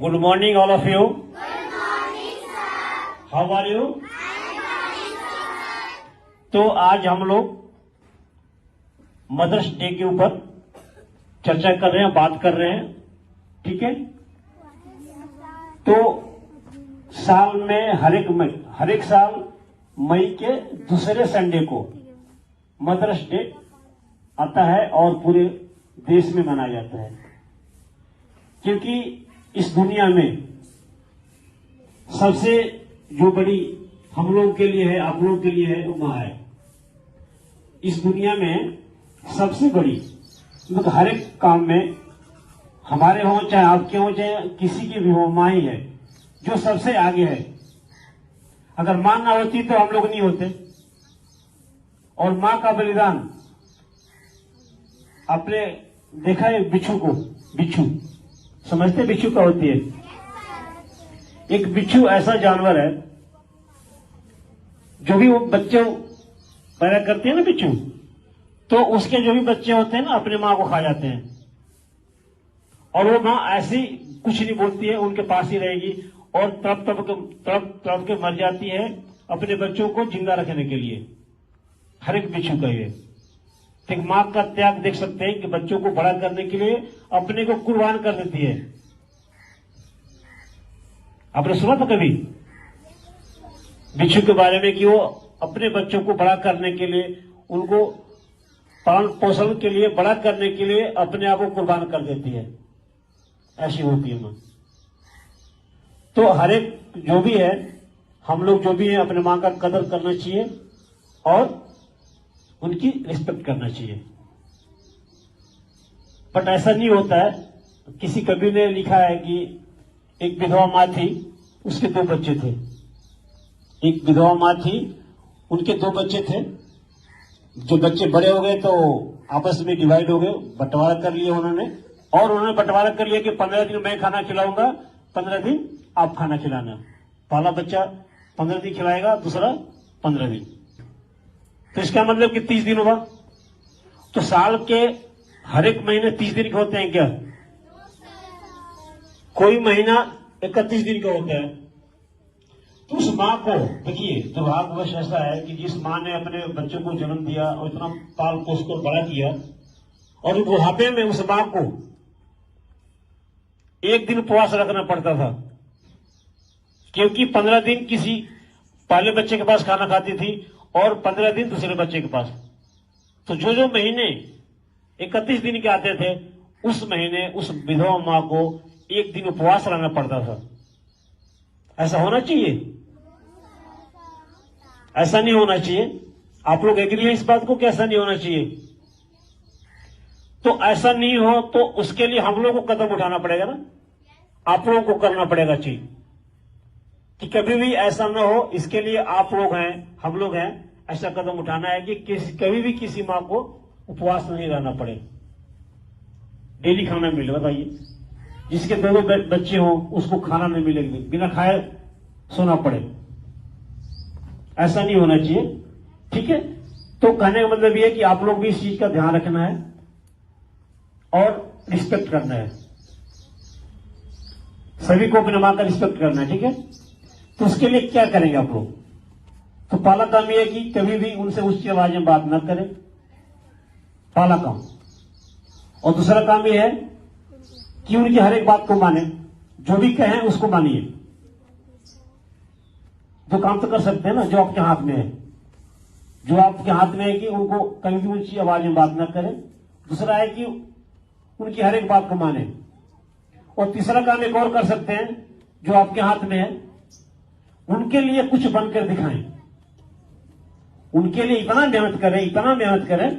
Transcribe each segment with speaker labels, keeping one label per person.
Speaker 1: Good morning, all of you.
Speaker 2: Good morning, sir.
Speaker 1: How are you?
Speaker 2: I'm fine, sir.
Speaker 1: तो आज हम लोग mother's day के ऊपर चर्चा कर रहे हैं, बात कर रहे हैं, ठीक है। तो साल में हर एक साल मई के दूसरे संडे को मदर्स डे आता है और पूरे देश में मनाया जाता है, क्योंकि इस दुनिया में सबसे जो बड़ी हम लोगों के लिए है, आप लोगों के लिए है, वो माँ है। इस दुनिया में सबसे बड़ी मतलब हर एक काम में हमारे हो चाहे आपके हो चाहे किसी की भी हो, माँ ही है जो सबसे आगे है। अगर माँ ना होती तो हम लोग नहीं होते। और माँ का बलिदान आपने देखा है बिच्छू को, बिच्छू समझते बिच्छू क्या होती है? एक बिच्छू ऐसा जानवर है जो भी वो बच्चे पैदा करते हैं ना बिच्छू, तो उसके जो भी बच्चे होते हैं ना अपने माँ को खा जाते हैं। और वो माँ ऐसी कुछ नहीं बोलती है, उनके पास ही रहेगी और तड़प के मर जाती है अपने बच्चों को जिंदा रखने के लिए। हर एक बिच्छू का ये एक माँ का त्याग देख सकते हैं कि बच्चों को बड़ा करने के लिए अपने को कुर्बान कर देती है। आपने सुना था कभी बिच्छू के बारे में कि वो अपने बच्चों को बड़ा करने के लिए, उनको पालन पोषण के लिए, बड़ा करने के लिए अपने आप को कुर्बान कर देती है। ऐसी होती है माँ। तो हर एक जो भी है, हम लोग जो भी है, अपने माँ का कदर करना चाहिए और उनकी रिस्पेक्ट करना चाहिए। बट ऐसा नहीं होता है। किसी कवि ने लिखा है कि एक विधवा माँ थी, उसके 2 बच्चे थे। एक विधवा माँ थी, उनके 2 बच्चे थे। जो बच्चे बड़े हो गए तो आपस में डिवाइड हो गए, बंटवारा कर लिया उन्होंने। और उन्होंने बंटवारा कर लिया कि 15 दिन मैं खाना खिलाऊंगा, 15 दिन आप खाना खिलाना। पहला बच्चा 15 दिन खिलाएगा, दूसरा 15 दिन। तो इसका मतलब कि 30 दिन हुआ। तो साल के हर एक महीने 30 दिन के होते हैं क्या? कोई महीना 31 दिन का होता है। तो उस माँ को देखिए, दुर्भाग्यवश ऐसा है कि जिस माँ ने अपने बच्चों को जन्म दिया और इतना पाल पोस कर बड़ा किया, और बुढ़ापे में उस माँ को एक दिन उपवास रखना पड़ता था, क्योंकि 15 दिन किसी पहले बच्चे के पास खाना खाती थी और 15 दिन दूसरे बच्चे के पास। तो जो महीने 31 दिन के आते थे, उस महीने उस विधवा माँ को एक दिन उपवास रहना पड़ता था। ऐसा होना चाहिए? ऐसा नहीं होना चाहिए। आप लोग एग्री हैं इस बात को कि ऐसा नहीं होना चाहिए? तो ऐसा नहीं हो तो उसके लिए हम लोग को कदम उठाना पड़ेगा ना, आप लोगों को करना पड़ेगा चाहिए कि कभी भी ऐसा ना हो। इसके लिए आप लोग हैं, हम लोग हैं, ऐसा कदम उठाना है कि कभी भी किसी माँ को उपवास नहीं रहना पड़े, डेली खाना मिले। बताइए, जिसके 2 बच्चे हो उसको खाना नहीं मिलेगी, बिना खाए सोना पड़े। ऐसा नहीं होना चाहिए, ठीक है। तो कहने का मतलब यह है कि आप लोग भी इस चीज का ध्यान रखना है और रिस्पेक्ट करना है। सभी को अपने माँ का रिस्पेक्ट करना है, ठीक है। तो उसके लिए क्या करेंगे आप लोग? तो पहला काम यह है कि कभी भी उनसे ऊंची आवाज में बात न करें, पहला काम। और दूसरा काम यह है कि उनकी हर एक बात को माने, जो भी कहें उसको मानिए। जो काम तो कर सकते हैं ना, जो आपके हाथ में है, जो आपके हाथ में है कि उनको कभी भी ऊंची आवाज में बात न करें। दूसरा है कि उनकी हर एक बात को माने। और तीसरा काम एक और कर सकते हैं, जो आपके हाथ में है, उनके लिए कुछ बनकर दिखाएं। उनके लिए इतना मेहनत करें,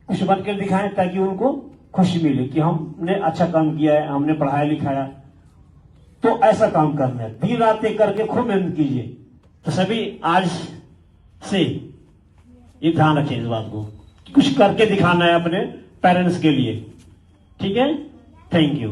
Speaker 1: कुछ बनकर दिखाएं, ताकि उनको खुशी मिले कि हमने अच्छा काम किया है, हमने पढ़ाया लिखाया। तो ऐसा काम करना है, दिन रात एक करके खूब मेहनत कीजिए। तो सभी आज से ये ध्यान रखें इस बात को, कुछ करके दिखाना है अपने पेरेंट्स के लिए, ठीक है। Thank you.